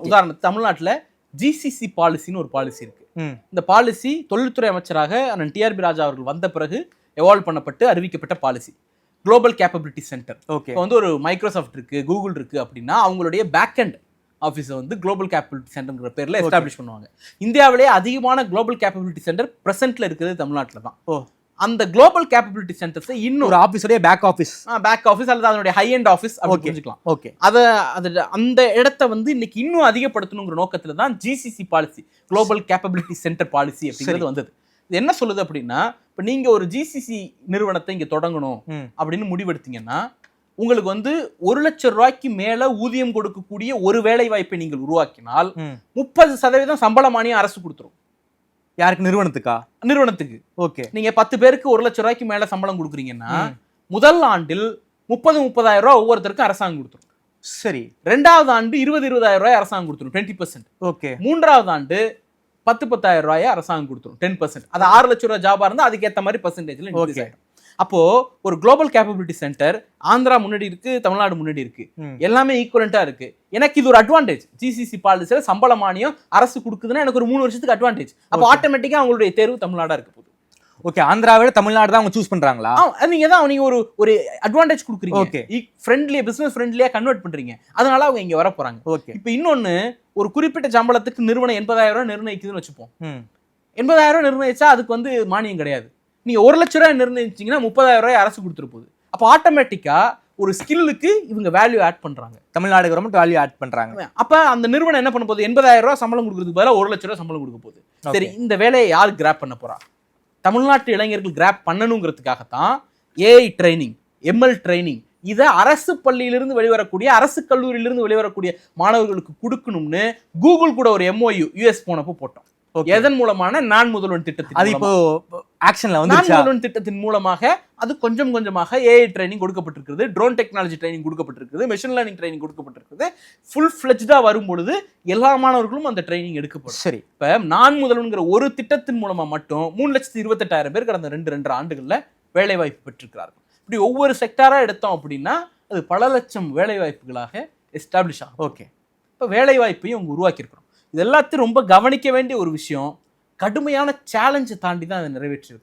உதாரணத்துக்கு தமிழ்நாட்டுல ஜிசிசி பாலிசின்னு ஒரு பாலிசி இருக்கு. இந்த பாலிசி தொழில்துறை அமைச்சராக அண்ணன் டிஆர்பி ராஜா அவர்கள் வந்த பிறகு எவால்வ் பண்ணப்பட்டு அறிவிக்கப்பட்ட பாலிசி. Global capability centre. இப்போ வந்து ஒரு மைக்ரோசாஃப்ட் இருக்கு, கூகுள் இருக்கு அப்படின்னா அவங்களுடைய பேக் அண்ட் ஆஃபீஸை வந்து குளோபல் கேப்பபிலிட்டி சென்டர்ங்கிற பேர்ல எஸ்டாப்ளிஷ் பண்ணுவாங்க. இந்தியாவிலேயே அதிகமான குளோபல் கேப்பபிலிட்டி சென்டர் பிரசன்ட்ல இருக்கிறது தமிழ்நாட்டில் தான். அந்த குளோபல் கேப்பபிலிட்டி சென்டர்ஸ் இன்னும் ஒரு ஆபீஸோட பேக் ஆஃபீஸ் அல்லது அதனுடைய ஹை எண்ட் ஆஃபீஸ் அப்படி புரிஞ்சுக்கலாம். ஓகே, அந்த இடத்த வந்து இன்னைக்கு இன்னும் அதிகப்படுத்தணுங்கிற நோக்கத்துல தான் GCC policy, global capability centre policy அப்படிங்கிறது வந்தது. இது என்ன சொல்லுது அப்படின்னா, இப்போ நீங்க ஒரு ஜிசிசி நிறுவனத்தை இங்க தொடங்கணும் அப்படின்னு முடிவெடுத்தீங்கன்னா உங்களுக்கு வந்து 1 லட்சம் ரூபாய்க்கு மேல ஊதியம் கொடுக்கக்கூடிய ஒரு வேலை வாய்ப்பை நீங்கள் உருவாக்கினால் 30% சம்பள மானியம் அரசு கொடுத்துரும். யாருக்கு? நிறுவனத்துக்கு. ஓகே, நீங்க 10 பேருக்கு 1 லட்சம் ரூபாய்க்கு மேல சம்பளம் கொடுக்குறீங்கன்னா முதல் ஆண்டில் 30,000 ரூபாய் ஒவ்வொருத்தருக்கும் அரசாங்கம் கொடுத்துரும். சரி. 2வது ஆண்டு 20,000 ரூபாய் அரசாங்கம் கொடுத்துரும், 20%. ஓகே. 3வது ஆண்டு 10,000 ரூபாய் அரசாங்கம் கொடுத்துரும், 10%. அது 6 லட்சம் ரூபாய் ஜாபா இருந்தா அதுக்கு ஏத்த மாதிரி பெர்சன்டேஜ்ல இன்க்ரீஸ் ஆயிடும். அப்போ ஒரு குளோபல் கேப்பபிலிட்டி சென்டர் ஆந்திரா முன்னாடி இருக்கு, தமிழ்நாடு முன்னாடி இருக்கு, எல்லாமே ஈக்குவலண்டா இருக்கு. எனக்கு இது ஒரு அட்வான்டேஜ். ஜிசிசி பாலிசியில சம்பள மானியம் அரசு கொடுக்குதுன்னா எனக்கு ஒரு 3 வருஷத்துக்கு அட்வான்டேஜ். அப்போ ஆட்டோமேட்டிக்கா அவங்களுடைய தேர்வு தமிழ்நாடா இருக்க போகுது. ஓகே, ஆந்திராவை தமிழ்நாடு தான் அவங்க சூஸ் பண்றாங்களா? நீங்க ஒரு அட்வான்டேஜ் கொடுக்குறீங்க. ஓகே, ஃப்ரெண்ட்லியா, பிசினஸ் ஃப்ரெண்ட்லியா கன்வெர்ட் பண்றீங்க, அதனால அவங்க இங்க வர போறாங்க. ஓகே, இப்போ இன்னொன்னு, ஒரு குறிப்பிட்ட சம்பளத்துக்கு நிறுவனம் 80,000 ரூபாய் நிர்ணயிக்குதுன்னு வச்சுப்போம். 80,000 ரூபாய் நிர்ணயிச்சா அதுக்கு வந்து மானியம் கிடையாது. நீங்க 1 லட்சம் ரூபாய் நிர்ணயிச்சீங்கன்னா 30,000 ரூபாய் அரசு கொடுத்துரு போகுது. அப்போ ஆட்டோமேட்டிக்கா ஒரு ஸ்கில்லுக்கு இவங்க வேல்யூ ஆட் பண்றாங்க, தமிழ்நாடு கவர்மெண்ட் வேல்யூ ஆட் பண்றாங்க. அப்ப அந்த நிறுவனம் என்ன பண்ண போகுது? 80,000 ரூபாய் சம்பளம் கொடுக்கறதுக்கு பதிலா 1 லட்சம் ரூபாய் சம்பளம் கொடுக்க போகுது. சரி, இந்த வேலையை யார் கிராப் பண்ண போறா? தமிழ்நாட்டு இளைஞர்கள் கிராப் பண்ணணுங்கிறதுக்காகத்தான் ஏஐ ட்ரைனிங், எம்எல் ட்ரைனிங் இதை அரசு பள்ளியிலிருந்து வெளிவரக்கூடிய, அரசு கல்லூரியிலிருந்து வெளிவரக்கூடிய மாணவர்களுக்கு கொடுக்கணும்னு கூகுள் கூட ஒரு MOU யுஎஸ் போனப்போ போட்டோம். எதன் மூலமான நான் முதல்வன் திட்டத்தின், அது இப்போ ஆக்ஷன்ல வந்து நான் முதல்வன் திட்டத்தின் மூலமாக அது கொஞ்சம் கொஞ்சமாக ஏஐ ட்ரைனிங் கொடுக்கப்பட்டிருக்கிறது, ட்ரோன் டெக்னாலஜி ட்ரைனிங் கொடுக்கப்பட்டிருக்கிறது, மெஷின் லேர்னிங் ட்ரைனிங் கொடுக்கப்பட்டிருக்கிறது. ஃபுல் ஃபிளெஜ்டா வரும்பொழுது எல்லா மாணவர்களும் அந்த ட்ரைனிங் எடுக்கப்படும். சரி, இப்ப நான் முதல்வன்கிற ஒரு திட்டத்தின் மூலமா மட்டும் 3,28,000 பேர் கடந்த 2 ஆண்டுகள்ல வேலை வாய்ப்பு பெற்றிருக்கிறார்கள். இப்படி ஒவ்வொரு செக்டாரா எடுத்தோம் அப்படின்னா அது பல லட்சம் வேலை வாய்ப்புகளாக எஸ்டாப்ளிஷ் ஆகும். ஓகே, இப்போ வேலை வாய்ப்பையும் அவங்க உருவாக்கியிருக்கிறோம். இது எல்லாத்தையும் ரொம்ப கவனிக்க வேண்டிய ஒரு விஷயம். கடுமையான சேலஞ்சை தாண்டி தான் அதை நிறைவேற்றிருக்கு.